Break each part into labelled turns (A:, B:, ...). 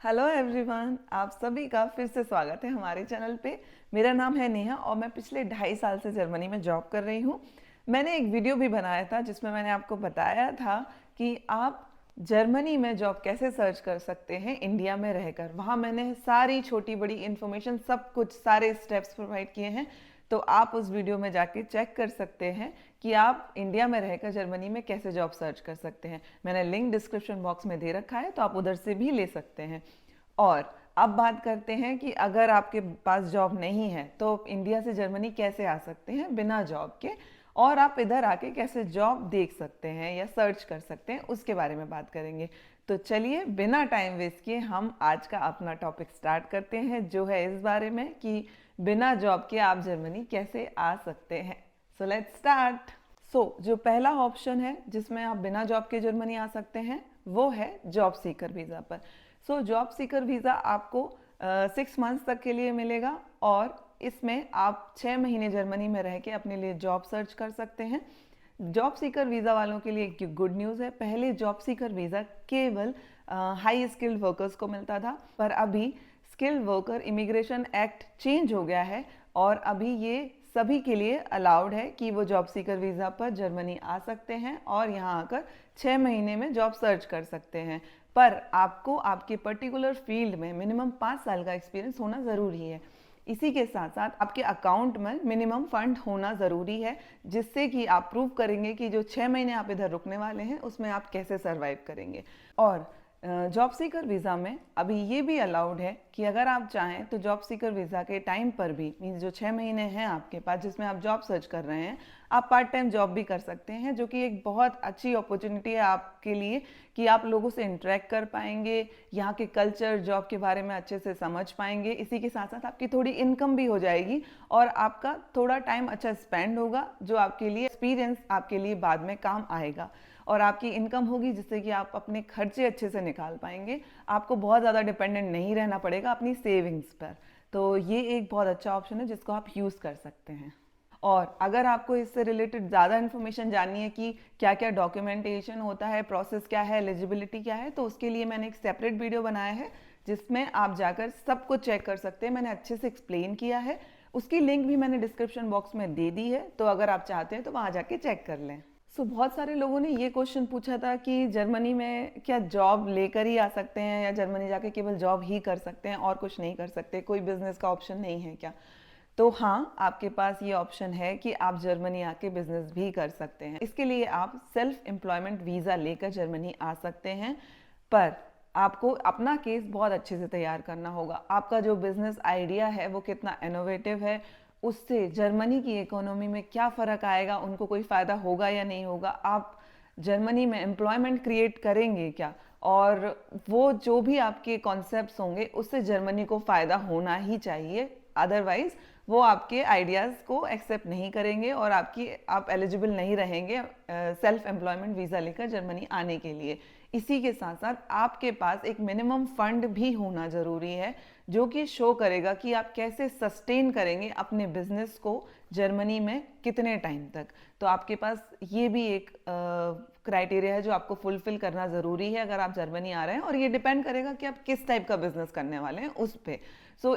A: Hello everyone, आप सभी का फिर से स्वागत है हमारे चैनल पे। मेरा नाम है नेहा और मैं पिछले 2.5 साल से जर्मनी में जॉब कर रही हूँ। मैंने एक वीडियो भी बनाया था जिसमें मैंने आपको बताया था कि आप जर्मनी में जॉब कैसे सर्च कर सकते हैं इंडिया में रहकर। वहाँ मैंने सारी छोटी बड़ी इन्फॉर्मेशन, सब कुछ, सारे स्टेप्स प्रोवाइड किए हैं। तो आप उस वीडियो में जाके चेक कर सकते हैं कि आप इंडिया में रहकर जर्मनी में कैसे जॉब सर्च कर सकते हैं। मैंने लिंक डिस्क्रिप्शन बॉक्स में दे रखा है, तो आप उधर से भी ले सकते हैं। और अब बात करते हैं कि अगर आपके पास जॉब नहीं है तो इंडिया से जर्मनी कैसे आ सकते हैं बिना जॉब के, और आप इधर आके कैसे जॉब देख सकते हैं या सर्च कर सकते हैं, उसके बारे में बात करेंगे। तो चलिए बिना टाइम वेस्ट किए हम आज का अपना टॉपिक स्टार्ट करते हैं, जो है इस बारे में कि बिना जॉब के आप जर्मनी कैसे आ सकते हैं। So let's start. जो पहला ऑप्शन है जिसमें आप बिना जॉब के जर्मनी आ सकते हैं वो है जॉब सीकर वीज़ा पर। जॉब सीकर वीज़ा आपको 6 मंथ्स तक के लिए मिलेगा और इसमें आप 6 महीने जर्मनी में रह के अपने लिए जॉब सर्च कर सकते हैं। जॉब सीकर वीज़ा वालों के लिए एक गुड न्यूज़ है। पहले जॉब सीकर वीज़ा केवल हाई स्किल्ड वर्कर्स को मिलता था, पर अभी skilled worker immigration act change हो गया है और अभी ये सभी के लिए अलाउड है कि वो जॉब सीकर वीज़ा पर जर्मनी आ सकते हैं और यहाँ आकर 6 महीने में जॉब सर्च कर सकते हैं। पर आपको आपके पर्टिकुलर फील्ड में मिनिमम 5 साल का एक्सपीरियंस होना ज़रूरी है। इसी के साथ साथ आपके अकाउंट में मिनिमम फंड होना ज़रूरी है, जिससे कि आप प्रूव करेंगे कि जो 6 महीने आप इधर रुकने वाले हैं उसमें आप कैसे सर्वाइव करेंगे। और जॉब सीकर वीज़ा में अभी ये भी अलाउड है कि अगर आप चाहें तो जॉब सीकर वीज़ा के टाइम पर भी, मीन्स जो 6 महीने हैं आपके पास जिसमें आप जॉब सर्च कर रहे हैं, आप पार्ट टाइम जॉब भी कर सकते हैं, जो कि एक बहुत अच्छी अपॉर्चुनिटी है आपके लिए कि आप लोगों से इंटरेक्ट कर पाएंगे, यहाँ के कल्चर, जॉब के बारे में अच्छे से समझ पाएंगे। इसी के साथ साथ आपकी थोड़ी इनकम भी हो जाएगी और आपका थोड़ा टाइम अच्छा स्पेंड होगा, जो आपके लिए एक्सपीरियंस आपके लिए बाद में काम आएगा। और आपकी इनकम होगी जिससे कि आप अपने खर्चे अच्छे से निकाल पाएंगे। आपको बहुत ज़्यादा डिपेंडेंट नहीं रहना पड़ेगा अपनी सेविंग्स पर। तो ये एक बहुत अच्छा ऑप्शन है जिसको आप यूज़ कर सकते हैं। और अगर आपको इससे रिलेटेड ज़्यादा इन्फॉर्मेशन जाननी है कि क्या क्या डॉक्यूमेंटेशन होता है, प्रोसेस क्या है, एलिजिबिलिटी क्या है, तो उसके लिए मैंने एक सेपरेट वीडियो बनाया है जिसमें आप जाकर सब कुछ चेक कर सकते हैं। मैंने अच्छे से एक्सप्लेन किया है, उसकी लिंक भी मैंने डिस्क्रिप्शन बॉक्स में दे दी है, तो अगर आप चाहते हैं तो वहाँ जाके चेक कर लें। बहुत सारे लोगों ने ये क्वेश्चन पूछा था कि जर्मनी में क्या जॉब लेकर ही आ सकते हैं या जर्मनी जाके केवल जॉब ही कर सकते हैं और कुछ नहीं कर सकते, कोई बिजनेस का ऑप्शन नहीं है क्या? तो हाँ, आपके पास ये ऑप्शन है कि आप जर्मनी आके बिजनेस भी कर सकते हैं। इसके लिए आप सेल्फ एम्प्लॉयमेंट वीज़ा लेकर जर्मनी आ सकते हैं, पर आपको अपना केस बहुत अच्छे से तैयार करना होगा। आपका जो बिजनेस आइडिया है वो कितना इनोवेटिव है, उससे जर्मनी की इकोनॉमी में क्या फ़र्क आएगा, उनको कोई फ़ायदा होगा या नहीं होगा, आप जर्मनी में एम्प्लॉयमेंट क्रिएट करेंगे क्या, और वो जो भी आपके कॉन्सेप्ट्स होंगे उससे जर्मनी को फ़ायदा होना ही चाहिए। अदरवाइज़ वो आपके आइडियाज़ को एक्सेप्ट नहीं करेंगे और आप एलिजिबल नहीं रहेंगे सेल्फ एम्प्लॉयमेंट वीज़ा लेकर जर्मनी आने के लिए। इसी के साथ साथ आपके पास एक मिनिमम फंड भी होना ज़रूरी है, जो कि शो करेगा कि आप कैसे सस्टेन करेंगे अपने बिजनेस को जर्मनी में कितने टाइम तक। तो आपके पास ये भी एक क्राइटेरिया है जो आपको फुलफिल करना ज़रूरी है अगर आप जर्मनी आ रहे हैं, और ये डिपेंड करेगा कि आप किस टाइप का बिजनेस करने वाले हैं उस पर।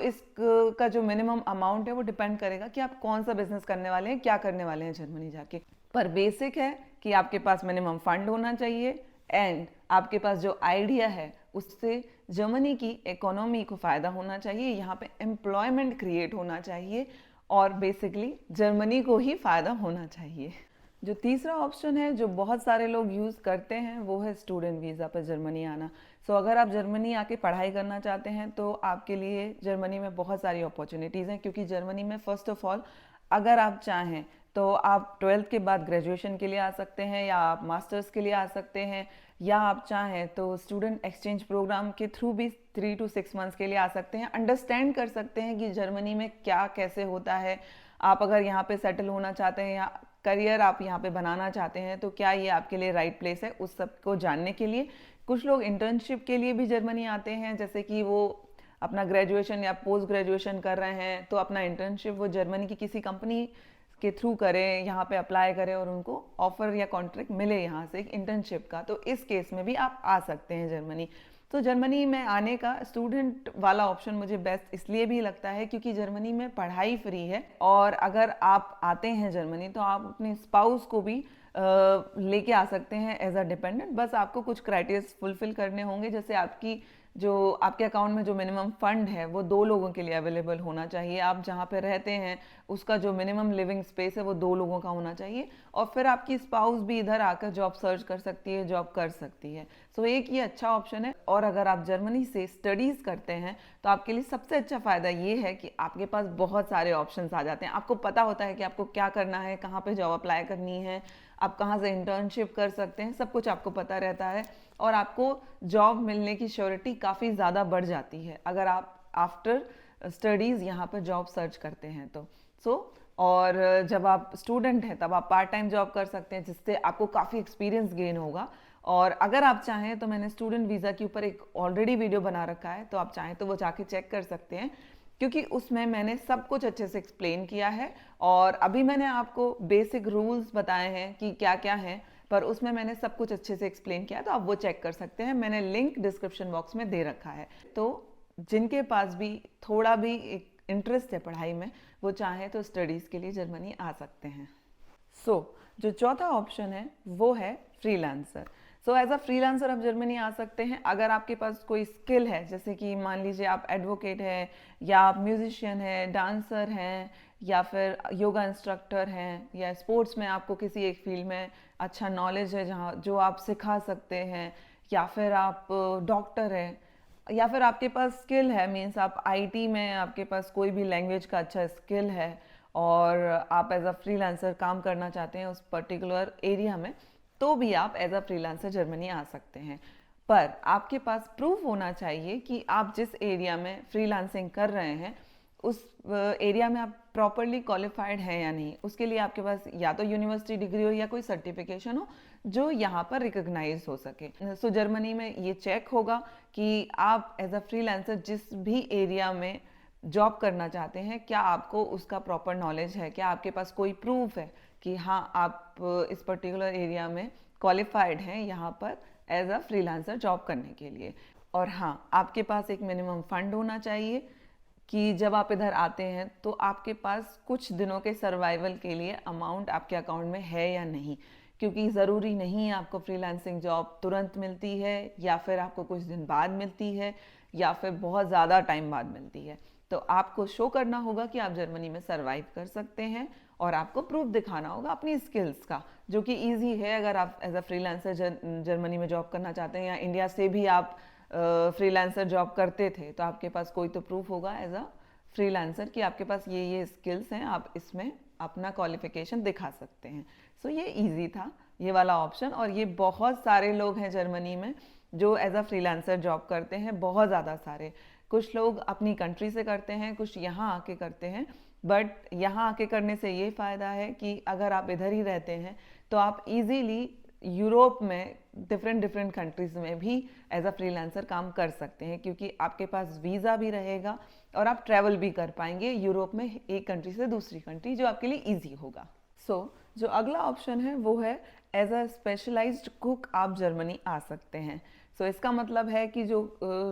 A: इस का जो मिनिमम अमाउंट है वो डिपेंड करेगा कि आप कौन सा बिजनेस करने वाले हैं, क्या करने वाले हैं जर्मनी जाके। पर बेसिक है कि आपके पास मिनिमम फंड होना चाहिए एंड आपके पास जो आइडिया है उससे जर्मनी की इकोनॉमी को फ़ायदा होना चाहिए, यहाँ पे एम्प्लॉयमेंट क्रिएट होना चाहिए और बेसिकली जर्मनी को ही फ़ायदा होना चाहिए। जो तीसरा ऑप्शन है जो बहुत सारे लोग यूज़ करते हैं वो है स्टूडेंट वीज़ा पर जर्मनी आना। अगर आप जर्मनी आके पढ़ाई करना चाहते हैं तो आपके लिए जर्मनी में बहुत सारी अपॉर्चुनिटीज़ हैं, क्योंकि जर्मनी में फ़र्स्ट ऑफ ऑल अगर आप चाहें तो आप 12th के बाद ग्रेजुएशन के लिए आ सकते हैं या आप मास्टर्स के लिए आ सकते हैं, या आप चाहें तो स्टूडेंट एक्सचेंज प्रोग्राम के थ्रू भी 3 to 6 मंथ्स के लिए आ सकते हैं। अंडरस्टैंड कर सकते हैं कि जर्मनी में क्या कैसे होता है। आप अगर यहाँ पे सेटल होना चाहते हैं या करियर आप यहाँ पे बनाना चाहते हैं तो क्या ये आपके लिए राइट प्लेस है, उस सब को जानने के लिए। कुछ लोग इंटर्नशिप के लिए भी जर्मनी आते हैं, जैसे कि वो अपना ग्रेजुएशन या पोस्ट ग्रेजुएशन कर रहे हैं तो अपना इंटर्नशिप वो जर्मनी की किसी कंपनी के थ्रू करें, यहाँ पे अप्लाई करें और उनको ऑफर या कॉन्ट्रैक्ट मिले यहाँ से एक इंटर्नशिप का, तो इस केस में भी आप आ सकते हैं जर्मनी। तो जर्मनी में आने का स्टूडेंट वाला ऑप्शन मुझे बेस्ट इसलिए भी लगता है क्योंकि जर्मनी में पढ़ाई फ्री है, और अगर आप आते हैं जर्मनी तो आप अपने स्पाउस को भी लेके आ सकते हैं एज अ डिपेंडेंट। बस आपको कुछ क्राइटेरिया फुलफिल करने होंगे, जैसे आपके अकाउंट में जो मिनिमम फंड है वो 2 लोगों के लिए अवेलेबल होना चाहिए। आप जहाँ पे रहते हैं उसका जो मिनिमम लिविंग स्पेस है वो 2 लोगों का होना चाहिए, और फिर आपकी स्पाउस भी इधर आकर जॉब सर्च कर सकती है, जॉब कर सकती है। सो एक ये अच्छा ऑप्शन है। और अगर आप जर्मनी से स्टडीज़ करते हैं तो आपके लिए सबसे अच्छा फ़ायदा ये है कि आपके पास बहुत सारे ऑप्शंस आ जाते हैं। आपको पता होता है कि आपको क्या करना है, कहाँ पे जॉब अप्लाई करनी है, आप कहाँ से इंटर्नशिप कर सकते हैं, सब कुछ आपको पता रहता है, और आपको जॉब मिलने की श्योरिटी काफ़ी ज़्यादा बढ़ जाती है अगर आप आफ्टर स्टडीज़ यहाँ पर जॉब सर्च करते हैं तो। और जब आप स्टूडेंट हैं तब आप पार्ट टाइम जॉब कर सकते हैं, जिससे आपको काफ़ी एक्सपीरियंस गेन होगा। और अगर आप चाहें तो मैंने स्टूडेंट वीज़ा के ऊपर एक ऑलरेडी वीडियो बना रखा है, तो आप चाहें तो वो जाके चेक कर सकते हैं, क्योंकि उसमें मैंने सब कुछ अच्छे से एक्सप्लेन किया है। और अभी मैंने आपको बेसिक रूल्स बताए हैं कि क्या क्या हैं, पर उसमें मैंने सब कुछ अच्छे से एक्सप्लेन किया है, तो आप वो चेक कर सकते हैं। मैंने लिंक डिस्क्रिप्शन बॉक्स में दे रखा है। तो जिनके पास भी थोड़ा भी एक इंटरेस्ट है पढ़ाई में, वो चाहे तो स्टडीज़ के लिए जर्मनी आ सकते हैं। जो चौथा ऑप्शन है वो है फ्रीलांसर। एज अ फ्रीलांसर आप जर्मनी आ सकते हैं अगर आपके पास कोई स्किल है, जैसे कि मान लीजिए आप एडवोकेट हैं, या आप म्यूजिशियन हैं, डांसर हैं, या फिर योगा इंस्ट्रक्टर हैं, या स्पोर्ट्स में आपको किसी एक फील्ड में अच्छा नॉलेज है जहाँ जो आप सिखा सकते हैं, या फिर आप डॉक्टर हैं, या फिर आपके पास स्किल है, मीन्स आप आईटी में आपके पास कोई भी लैंग्वेज का अच्छा स्किल है और आप एज अ फ्रीलांसर काम करना चाहते हैं उस पर्टिकुलर एरिया में, तो भी आप एज अ फ्रीलांसर जर्मनी आ सकते हैं। पर आपके पास प्रूफ होना चाहिए कि आप जिस एरिया में फ्रीलांसिंग कर रहे हैं उस एरिया में आप प्रॉपरली क्वालिफाइड हैं या नहीं। उसके लिए आपके पास या तो यूनिवर्सिटी डिग्री हो या कोई सर्टिफिकेशन हो जो यहाँ पर रिकॉग्नाइज हो सके। जर्मनी में ये चेक होगा कि आप एज अ फ्रीलांसर जिस भी एरिया में जॉब करना चाहते हैं, क्या आपको उसका प्रॉपर नॉलेज है, क्या आपके पास कोई प्रूफ है कि हाँ आप इस पर्टिकुलर एरिया में क्वालिफाइड हैं यहाँ पर एज अ फ्रीलांसर जॉब करने के लिए। और हाँ, आपके पास एक मिनिमम फंड होना चाहिए कि जब आप इधर आते हैं तो आपके पास कुछ दिनों के सर्वाइवल के लिए अमाउंट आपके अकाउंट में है या नहीं, क्योंकि ज़रूरी नहीं है आपको फ्रीलांसिंग जॉब तुरंत मिलती है, या फिर आपको कुछ दिन बाद मिलती है, या फिर बहुत ज़्यादा टाइम बाद मिलती है। तो आपको शो करना होगा कि आप जर्मनी में सर्वाइव कर सकते हैं, और आपको प्रूफ दिखाना होगा अपनी स्किल्स का, जो कि ईजी है अगर आप एज अ फ्रीलांसर जर्मनी में जॉब करना चाहते हैं, या इंडिया से भी आप फ्रीलांसर जॉब करते थे तो आपके पास कोई तो प्रूफ होगा एज अ फ्रीलांसर कि आपके पास ये स्किल्स हैं, आप इसमें अपना क्वालिफिकेशन दिखा सकते हैं। ये इजी था ये वाला ऑप्शन, और ये बहुत सारे लोग हैं जर्मनी में जो एज अ फ्रीलांसर जॉब करते हैं, बहुत ज़्यादा सारे। कुछ लोग अपनी कंट्री से करते हैं, कुछ यहाँ आके करते हैं, बट यहाँ आके करने से ये फ़ायदा है कि अगर आप इधर ही रहते हैं तो आप इजीली यूरोप में डिफरेंट कंट्रीज़ में भी एज अ फ्रीलांसर काम कर सकते हैं, क्योंकि आपके पास वीज़ा भी रहेगा और आप ट्रैवल भी कर पाएंगे यूरोप में एक कंट्री से दूसरी कंट्री, जो आपके लिए ईजी होगा। जो अगला ऑप्शन है वो है एज अ स्पेशलाइज्ड कुक आप जर्मनी आ सकते हैं। इसका मतलब है कि जो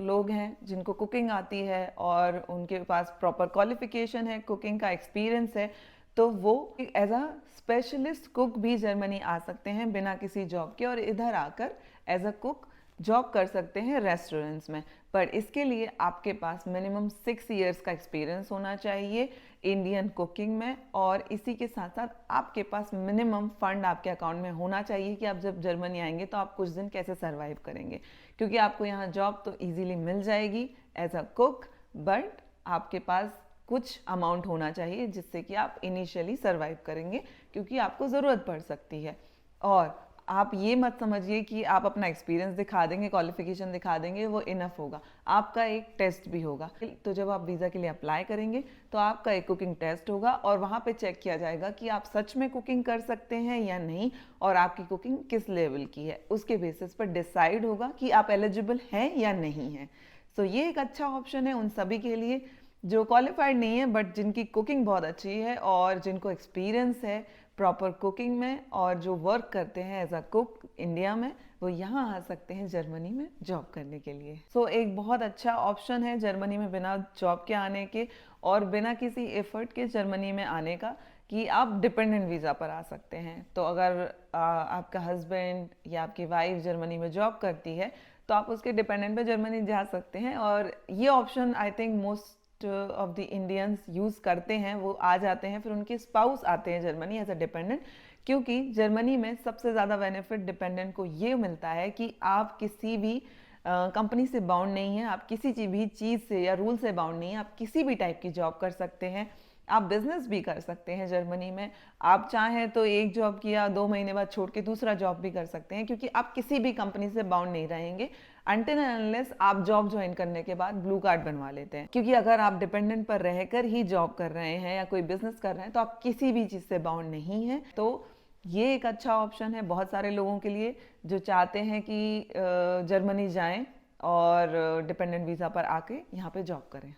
A: लोग हैं जिनको कुकिंग आती है और उनके पास प्रॉपर क्वालिफिकेशन है, कुकिंग का एक्सपीरियंस है, तो वो एज अ स्पेशलिस्ट कुक भी जर्मनी आ सकते हैं बिना किसी जॉब के, और इधर आकर एज अ कुक जॉब कर सकते हैं रेस्टोरेंट्स में। पर इसके लिए आपके पास मिनिमम 6 इयर्स का एक्सपीरियंस होना चाहिए इंडियन कुकिंग में, और इसी के साथ साथ आपके पास मिनिमम फंड आपके अकाउंट में होना चाहिए कि आप जब जर्मनी आएंगे तो आप कुछ दिन कैसे सर्वाइव करेंगे, क्योंकि आपको यहाँ जॉब तो इजीली मिल जाएगी एज अ कुक, बट आपके पास कुछ अमाउंट होना चाहिए जिससे कि आप इनिशियली सर्वाइव करेंगे, क्योंकि आपको ज़रूरत पड़ सकती है। और आप ये मत समझिए कि आप अपना एक्सपीरियंस दिखा देंगे, क्वालिफिकेशन दिखा देंगे, वो इनफ होगा। आपका एक टेस्ट भी होगा। तो जब आप वीज़ा के लिए अप्लाई करेंगे तो आपका एक कुकिंग टेस्ट होगा, और वहाँ पे चेक किया जाएगा कि आप सच में कुकिंग कर सकते हैं या नहीं, और आपकी कुकिंग किस लेवल की है। उसके बेसिस पर डिसाइड होगा कि आप एलिजिबल हैं या नहीं हैं। ये एक अच्छा ऑप्शन है उन सभी के लिए जो क्वालिफाइड नहीं है बट जिनकी कुकिंग बहुत अच्छी है और जिनको एक्सपीरियंस है प्रॉपर कुकिंग में, और जो वर्क करते हैं एज अ कुक इंडिया में, वो यहाँ आ सकते हैं जर्मनी में जॉब करने के लिए। सो एक बहुत अच्छा ऑप्शन है जर्मनी में बिना जॉब के आने के और बिना किसी एफर्ट के जर्मनी में आने का, कि आप डिपेंडेंट वीज़ा पर आ सकते हैं। तो अगर आपका हस्बैंड या आपकी वाइफ जर्मनी में जॉब करती है तो आप उसके डिपेंडेंट पे जर्मनी जा सकते हैं। और ये option I think most of the Indians use करते हैं, वो आ जाते हैं, फिर उनके स्पाउस आते हैं जर्मनी एज अ डिपेंडेंट, क्योंकि जर्मनी में सबसे ज़्यादा बेनिफिट डिपेंडेंट को ये मिलता है कि आप किसी भी कंपनी से बाउंड नहीं है, आप किसी भी चीज़ से या रूल से बाउंड नहीं है, आप किसी भी टाइप की जॉब कर सकते हैं, आप बिजनेस भी कर सकते हैं जर्मनी में। आप चाहें तो एक जॉब किया 2 महीने बाद छोड़ के दूसरा जॉब भी कर सकते हैं, क्योंकि आप किसी भी कंपनी से बाउंड नहीं रहेंगे अनटिल एंड अनलेस आप जॉब ज्वाइन करने के बाद ब्लू कार्ड बनवा लेते हैं। क्योंकि अगर आप डिपेंडेंट पर रहकर ही जॉब कर रहे हैं या कोई बिजनेस कर रहे हैं तो आप किसी भी चीज़ से बाउंड नहीं हैं। तो ये एक अच्छा ऑप्शन है बहुत सारे लोगों के लिए जो चाहते हैं कि जर्मनी जाएं और डिपेंडेंट वीज़ा पर आके यहाँ पे जॉब करें।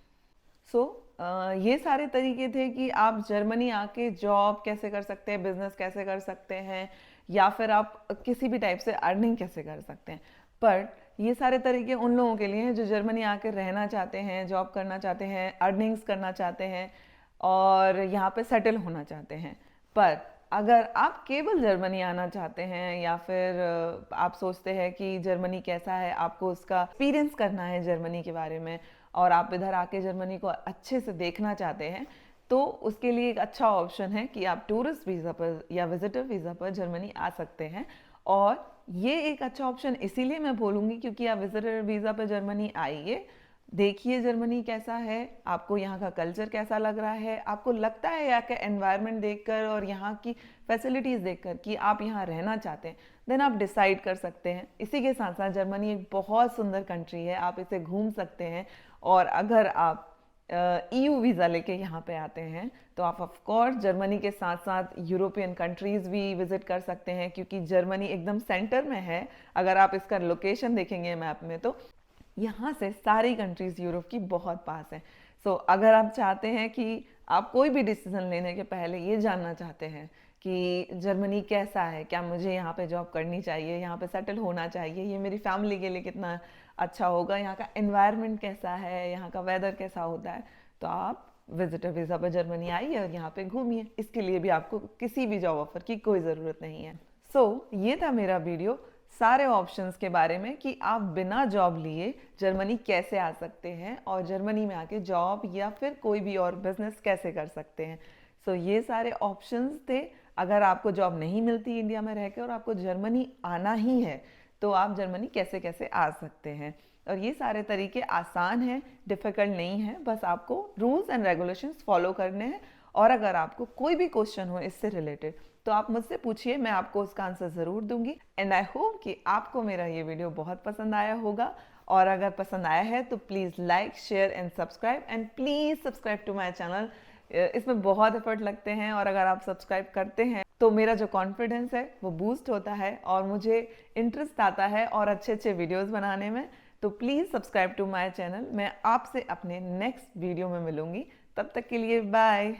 A: ये सारे तरीके थे कि आप जर्मनी आके जॉब कैसे कर सकते हैं, बिजनेस कैसे कर सकते हैं, या फिर आप किसी भी टाइप से अर्निंग कैसे कर सकते हैं। पर ये सारे तरीके उन लोगों के लिए हैं जो जर्मनी आके रहना चाहते हैं, जॉब करना चाहते हैं, अर्निंग्स करना चाहते हैं और यहाँ पे सेटल होना चाहते हैं। पर अगर आप केवल जर्मनी आना चाहते हैं या फिर आप सोचते हैं कि जर्मनी कैसा है, आपको उसका एक्सपीरियंस करना है जर्मनी के बारे में और आप इधर आके जर्मनी को अच्छे से देखना चाहते हैं, तो उसके लिए एक अच्छा ऑप्शन है कि आप टूरिस्ट वीज़ा पर या विजिटर वीज़ा पर जर्मनी आ सकते हैं। और ये एक अच्छा ऑप्शन इसीलिए मैं बोलूँगी क्योंकि आप विजिटर वीज़ा पर जर्मनी आइए, देखिए जर्मनी कैसा है, आपको यहाँ का कल्चर कैसा लग रहा है, आपको लगता है यहाँ का एनवायरनमेंट देखकर और यहाँ की फैसिलिटीज़ देखकर कि आप यहाँ रहना चाहते हैं, देन आप डिसाइड कर सकते हैं। इसी के साथ साथ जर्मनी एक बहुत सुंदर कंट्री है, आप इसे घूम सकते हैं। और अगर आप EU वीज़ा लेके यहाँ पे आते हैं तो आप ऑफ कोर्स जर्मनी के साथ साथ यूरोपियन कंट्रीज़ भी विज़िट कर सकते हैं, क्योंकि जर्मनी एकदम सेंटर में है। अगर आप इसका लोकेशन देखेंगे मैप में तो यहाँ से सारी कंट्रीज़ यूरोप की बहुत पास है। अगर आप चाहते हैं कि आप कोई भी डिसीजन लेने के पहले ये जानना चाहते हैं कि जर्मनी कैसा है, क्या मुझे यहाँ पे जॉब करनी चाहिए, यहाँ पे सेटल होना चाहिए, ये मेरी फैमिली के लिए कितना अच्छा होगा, यहाँ का एनवायरनमेंट कैसा है, यहाँ का वेदर कैसा होता है, तो आप विजिटर वीज़ा पर जर्मनी आइए और यहाँ पे घूमिए। इसके लिए भी आपको किसी भी जॉब ऑफर की कोई ज़रूरत नहीं है। ये था मेरा वीडियो सारे ऑप्शंस के बारे में कि आप बिना जॉब लिए जर्मनी कैसे आ सकते हैं और जर्मनी में आके जॉब या फिर कोई भी और बिजनेस कैसे कर सकते हैं। ये सारे ऑप्शंस थे। अगर आपको जॉब नहीं मिलती इंडिया में रहकर और आपको जर्मनी आना ही है तो आप जर्मनी कैसे कैसे आ सकते हैं। और ये सारे तरीके आसान हैं, डिफ़िकल्ट नहीं है, बस आपको रूल्स एंड रेगुलेशंस फॉलो करने हैं। और अगर आपको कोई भी क्वेश्चन हो इससे रिलेटेड तो आप मुझसे पूछिए, मैं आपको उसका आंसर ज़रूर दूंगी। एंड आई होप कि आपको मेरा ये वीडियो बहुत पसंद आया होगा। और अगर पसंद आया है तो please like, share and subscribe, and please subscribe to my channel. इसमें बहुत एफर्ट लगते हैं और अगर आप सब्सक्राइब करते हैं तो मेरा जो कॉन्फिडेंस है वो बूस्ट होता है और मुझे इंटरेस्ट आता है और अच्छे अच्छे वीडियोज़ बनाने में। तो please subscribe to my channel. मैं आपसे अपने नेक्स्ट वीडियो में मिलूंगी, तब तक के लिए बाय।